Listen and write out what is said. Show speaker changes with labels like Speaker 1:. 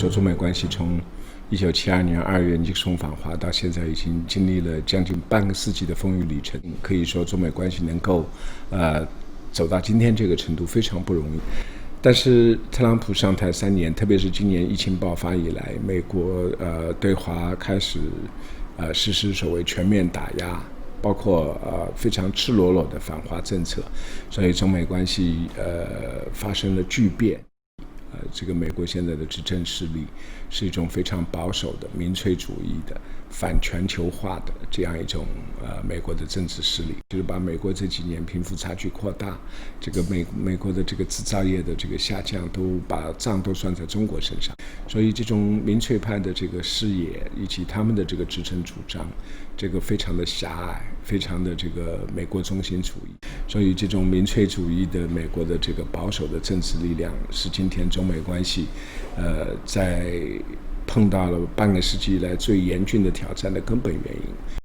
Speaker 1: 说，中美关系从1972年2月尼克松访华到现在，已经经历了将近半个世纪的风雨旅程。可以说，中美关系能够走到今天这个程度非常不容易。但是特朗普上台3年，特别是今年疫情爆发以来，美国对华开始实施所谓全面打压，包括非常赤裸裸的反华政策，所以中美关系发生了巨变。这个美国现在的执政势力是一种非常保守的民粹主义的反全球化的这样一种美国的政治势力，就是把美国这几年贫富差距扩大，这个美国的这个制造业的这个下降，都把账都算在中国身上。所以这种民粹派的这个视野以及他们的这个执政主张，这个非常的狭隘，非常的这个美国中心主义。所以这种民粹主义的美国的这个保守的政治力量，是今天中美关系在碰到了半个世纪以来最严峻的挑战的根本原因。